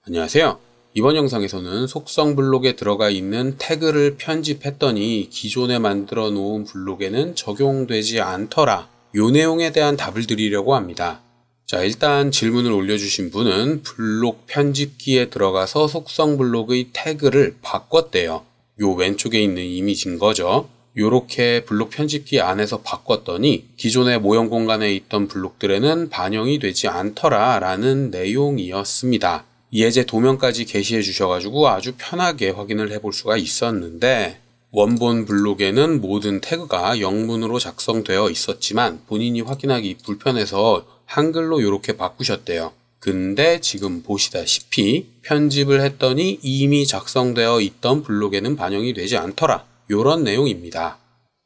안녕하세요. 이번 영상에서는 속성 블록에 들어가 있는 태그를 편집했더니 기존에 만들어 놓은 블록에는 적용되지 않더라. 요 내용에 대한 답을 드리려고 합니다. 자, 일단 질문을 올려주신 분은 블록 편집기에 들어가서 속성 블록의 태그를 바꿨대요. 요 왼쪽에 있는 이미지인 거죠. 요렇게 블록 편집기 안에서 바꿨더니 기존의 모형 공간에 있던 블록들에는 반영이 되지 않더라 라는 내용이었습니다. 예제 도면까지 게시해 주셔가지고 아주 편하게 확인을 해볼 수가 있었는데, 원본 블록에는 모든 태그가 영문으로 작성되어 있었지만 본인이 확인하기 불편해서 한글로 이렇게 바꾸셨대요. 근데 지금 보시다시피 편집을 했더니 이미 작성되어 있던 블록에는 반영이 되지 않더라, 요런 내용입니다.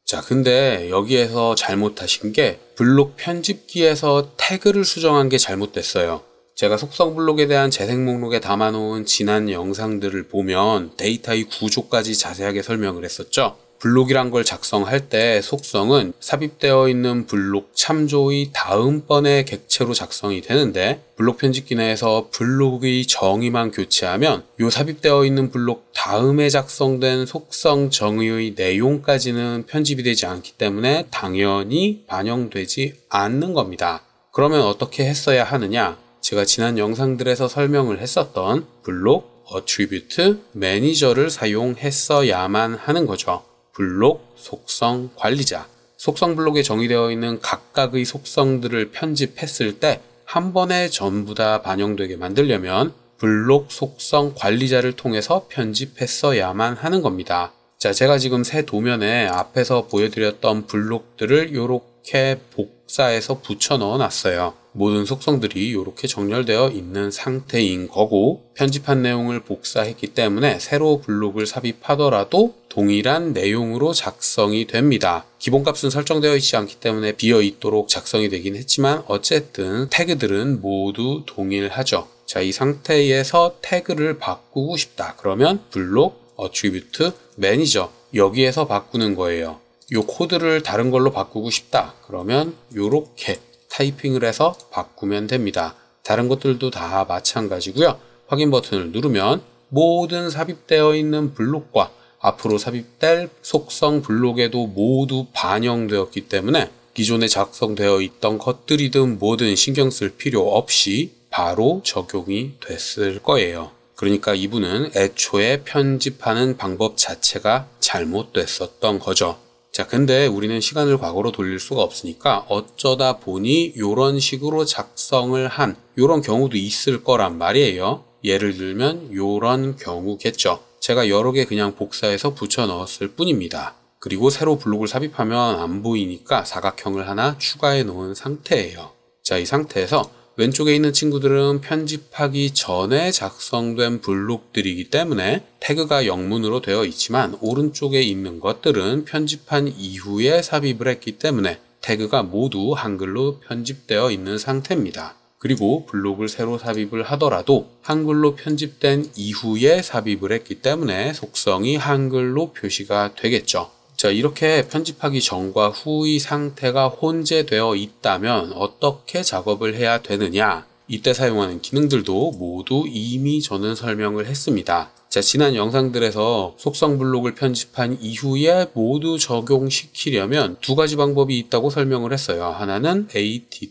자, 근데 여기에서 잘못하신 게 블록 편집기에서 태그를 수정한 게 잘못됐어요. 제가 속성 블록에 대한 재생 목록에 담아놓은 지난 영상들을 보면 데이터의 구조까지 자세하게 설명을 했었죠. 블록이란 걸 작성할 때 속성은 삽입되어 있는 블록 참조의 다음번의 객체로 작성이 되는데, 블록 편집기 내에서 블록의 정의만 교체하면 요 삽입되어 있는 블록 다음에 작성된 속성 정의의 내용까지는 편집이 되지 않기 때문에 당연히 반영되지 않는 겁니다. 그러면 어떻게 했어야 하느냐? 제가 지난 영상들에서 설명을 했었던 블록 어트리뷰트 매니저를 사용했어야만 하는 거죠. 블록 속성 관리자, 속성 블록에 정의되어 있는 각각의 속성들을 편집했을 때 한 번에 전부 다 반영되게 만들려면 블록 속성 관리자를 통해서 편집했어야만 하는 겁니다. 자, 제가 지금 새 도면에 앞에서 보여드렸던 블록들을 이렇게 복사해서 붙여 넣어 놨어요. 모든 속성들이 이렇게 정렬되어 있는 상태인 거고, 편집한 내용을 복사했기 때문에 새로 블록을 삽입하더라도 동일한 내용으로 작성이 됩니다. 기본값은 설정되어 있지 않기 때문에 비어 있도록 작성이 되긴 했지만 어쨌든 태그들은 모두 동일하죠. 자, 이 상태에서 태그를 바꾸고 싶다. 그러면 블록 어트리뷰트 매니저, 여기에서 바꾸는 거예요. 요 코드를 다른 걸로 바꾸고 싶다. 그러면 요렇게 타이핑을 해서 바꾸면 됩니다. 다른 것들도 다 마찬가지고요. 확인 버튼을 누르면 모든 삽입되어 있는 블록과 앞으로 삽입될 속성 블록에도 모두 반영되었기 때문에 기존에 작성되어 있던 것들이든 뭐든 신경 쓸 필요 없이 바로 적용이 됐을 거예요. 그러니까 이분은 애초에 편집하는 방법 자체가 잘못됐었던 거죠. 자, 근데 우리는 시간을 과거로 돌릴 수가 없으니까 어쩌다 보니 요런 식으로 작성을 한 요런 경우도 있을 거란 말이에요. 예를 들면 요런 경우겠죠. 제가 여러 개 그냥 복사해서 붙여 넣었을 뿐입니다. 그리고 새로 블록을 삽입하면 안 보이니까 사각형을 하나 추가해 놓은 상태예요. 자, 이 상태에서 왼쪽에 있는 친구들은 편집하기 전에 작성된 블록들이기 때문에 태그가 영문으로 되어 있지만, 오른쪽에 있는 것들은 편집한 이후에 삽입을 했기 때문에 태그가 모두 한글로 편집되어 있는 상태입니다. 그리고 블록을 새로 삽입을 하더라도 한글로 편집된 이후에 삽입을 했기 때문에 속성이 한글로 표시가 되겠죠. 자, 이렇게 편집하기 전과 후의 상태가 혼재되어 있다면 어떻게 작업을 해야 되느냐? 이때 사용하는 기능들도 모두 이미 저는 설명을 했습니다. 자, 지난 영상들에서 속성 블록을 편집한 이후에 모두 적용시키려면 두 가지 방법이 있다고 설명을 했어요. 하나는 att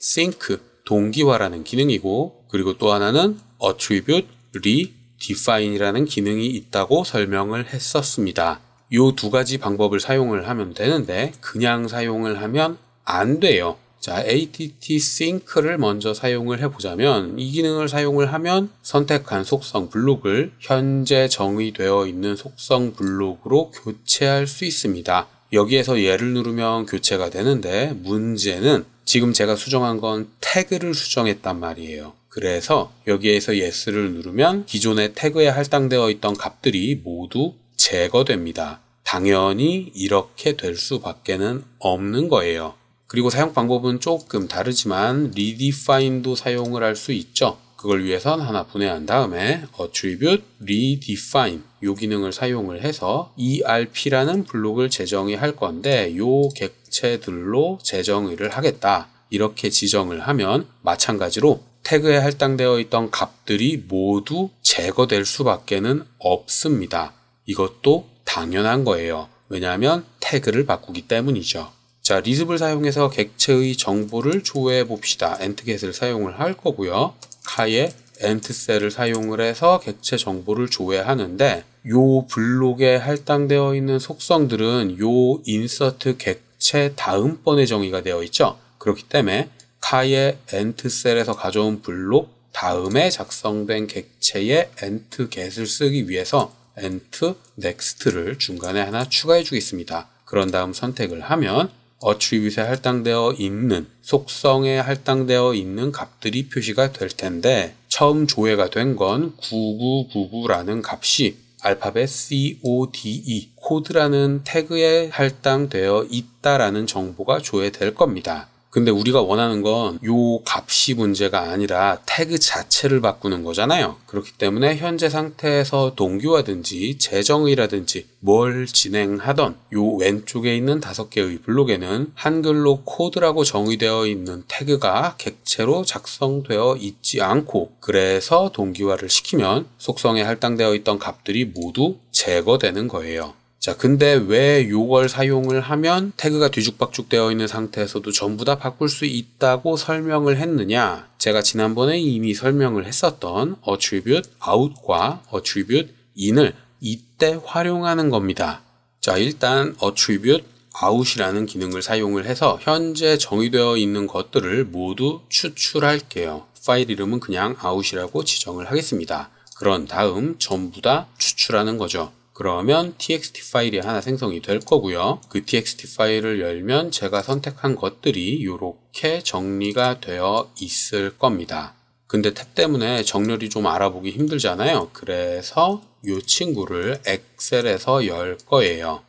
sync 동기화라는 기능이고, 그리고 또 하나는 attribute redefine이라는 기능이 있다고 설명을 했었습니다. 요 두 가지 방법을 사용을 하면 되는데 그냥 사용을 하면 안 돼요. 자, att sync를 먼저 사용을 해보자면, 이 기능을 사용을 하면 선택한 속성 블록을 현재 정의되어 있는 속성 블록으로 교체할 수 있습니다. 여기에서 얘를 누르면 교체가 되는데, 문제는 지금 제가 수정한 건 태그를 수정했단 말이에요. 그래서 여기에서 yes를 누르면 기존의 태그에 할당되어 있던 값들이 모두 제거됩니다. 당연히 이렇게 될 수밖에는 없는 거예요. 그리고 사용 방법은 조금 다르지만 redefine도 사용을 할 수 있죠. 그걸 위해선 하나 분해한 다음에 attribute redefine 요 기능을 사용을 해서 erp라는 블록을 재정의 할 건데, 요 객체들로 재정의를 하겠다. 이렇게 지정을 하면 마찬가지로 태그에 할당되어 있던 값들이 모두 제거될 수밖에는 없습니다. 이것도 당연한 거예요. 왜냐하면 태그를 바꾸기 때문이죠. 자, 리습을 사용해서 객체의 정보를 조회해 봅시다. entget을 사용을 할 거고요. 카의 entset을 사용을 해서 객체 정보를 조회하는데 요 블록에 할당되어 있는 속성들은 요 insert 객체 다음번에 정의가 되어 있죠. 그렇기 때문에 카의 entset에서 가져온 블록 다음에 작성된 객체의 entget을 쓰기 위해서 entNext를 중간에 하나 추가해 주겠습니다. 그런 다음 선택을 하면 attribute에 할당되어 있는 속성에 할당되어 있는 값들이 표시가 될 텐데 처음 조회가 된 건 9999라는 값이 알파벳 CODE 코드라는 태그에 할당되어 있다라는 정보가 조회될 겁니다. 근데 우리가 원하는 건 요 값이 문제가 아니라 태그 자체를 바꾸는 거잖아요. 그렇기 때문에 현재 상태에서 동기화든지 재정의라든지 뭘 진행하던 요 왼쪽에 있는 5개의 블록에는 한글로 코드라고 정의되어 있는 태그가 객체로 작성되어 있지 않고 그래서 동기화를 시키면 속성에 할당되어 있던 값들이 모두 제거되는 거예요. 자, 근데 왜 요걸 사용을 하면 태그가 뒤죽박죽 되어 있는 상태에서도 전부 다 바꿀 수 있다고 설명을 했느냐? 제가 지난번에 이미 설명을 했었던 attribute out과 attribute in을 이때 활용하는 겁니다. 자, 일단 attribute out이라는 기능을 사용을 해서 현재 정의되어 있는 것들을 모두 추출할게요. 파일 이름은 그냥 out이라고 지정을 하겠습니다. 그런 다음 전부 다 추출하는 거죠. 그러면 txt 파일이 하나 생성이 될 거고요. 그 txt 파일을 열면 제가 선택한 것들이 이렇게 정리가 되어 있을 겁니다. 근데 탭 때문에 정렬이 좀 알아보기 힘들잖아요. 그래서 이 친구를 엑셀에서 열 거예요.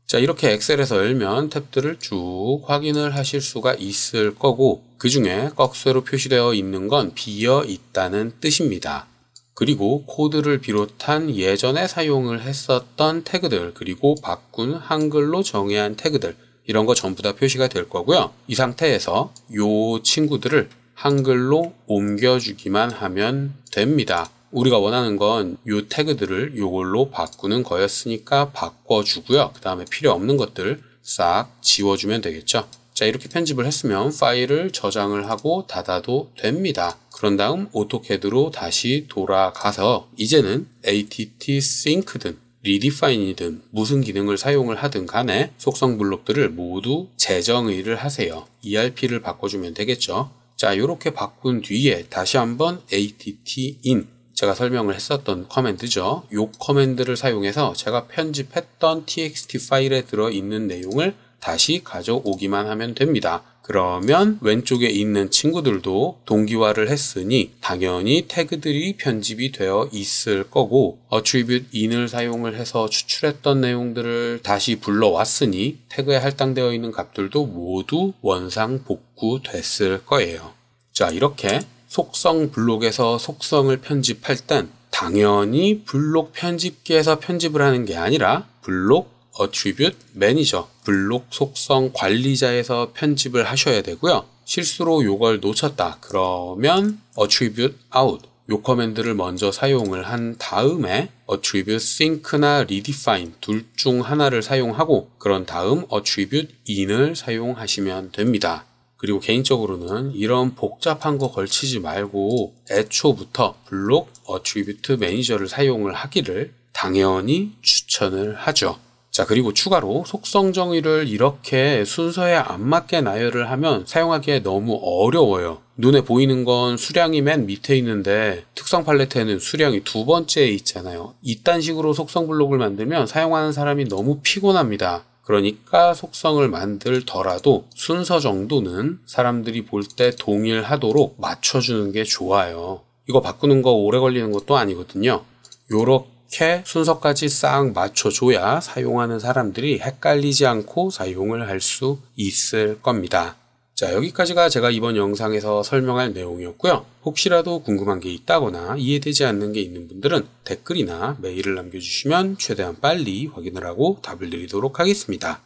자, 이렇게 엑셀에서 열면 탭들을 쭉 확인을 하실 수가 있을 거고 그 중에 꺽쇠로 표시되어 있는 건 비어 있다는 뜻입니다. 그리고 코드를 비롯한 예전에 사용을 했었던 태그들 그리고 바꾼 한글로 정의한 태그들 이런 거 전부 다 표시가 될 거고요. 이 상태에서 요 친구들을 한글로 옮겨주기만 하면 됩니다. 우리가 원하는 건 요 태그들을 요걸로 바꾸는 거였으니까 바꿔주고요. 그 다음에 필요 없는 것들 싹 지워주면 되겠죠. 자, 이렇게 편집을 했으면 파일을 저장을 하고 닫아도 됩니다. 그런 다음 오토캐드로 다시 돌아가서 이제는 att sync든 redefine이든 무슨 기능을 사용을 하든 간에 속성 블록들을 모두 재정의를 하세요. erp를 바꿔주면 되겠죠. 자, 이렇게 바꾼 뒤에 다시 한번 att-in 제가 설명을 했었던 커맨드죠. 이 커맨드를 사용해서 제가 편집했던 txt 파일에 들어있는 내용을 다시 가져오기만 하면 됩니다. 그러면 왼쪽에 있는 친구들도 동기화를 했으니 당연히 태그들이 편집이 되어 있을 거고 attribute in을 사용을 해서 추출했던 내용들을 다시 불러왔으니 태그에 할당되어 있는 값들도 모두 원상 복구됐을 거예요. 자, 이렇게 속성 블록에서 속성을 편집할 땐 당연히 블록 편집기에서 편집을 하는 게 아니라 블록 attribute manager, 블록 속성 관리자에서 편집을 하셔야 되고요. 실수로 요걸 놓쳤다. 그러면 attribute out, 요 커맨드를 먼저 사용을 한 다음에 attribute sync나 redefine 둘 중 하나를 사용하고 그런 다음 attribute in을 사용하시면 됩니다. 그리고 개인적으로는 이런 복잡한 거 걸치지 말고 애초부터 블록 attribute manager를 사용을 하기를 당연히 추천을 하죠. 자, 그리고 추가로 속성 정의를 이렇게 순서에 안 맞게 나열을 하면 사용하기에 너무 어려워요. 눈에 보이는 건 수량이 맨 밑에 있는데 특성 팔레트에는 수량이 두 번째에 있잖아요. 이딴 식으로 속성 블록을 만들면 사용하는 사람이 너무 피곤합니다. 그러니까 속성을 만들더라도 순서 정도는 사람들이 볼 때 동일하도록 맞춰주는 게 좋아요. 이거 바꾸는 거 오래 걸리는 것도 아니거든요. 요렇게 순서까지 싹 맞춰줘야 사용하는 사람들이 헷갈리지 않고 사용을 할 수 있을 겁니다. 자, 여기까지가 제가 이번 영상에서 설명할 내용이었고요. 혹시라도 궁금한 게 있다거나 이해되지 않는 게 있는 분들은 댓글이나 메일을 남겨주시면 최대한 빨리 확인을 하고 답을 드리도록 하겠습니다.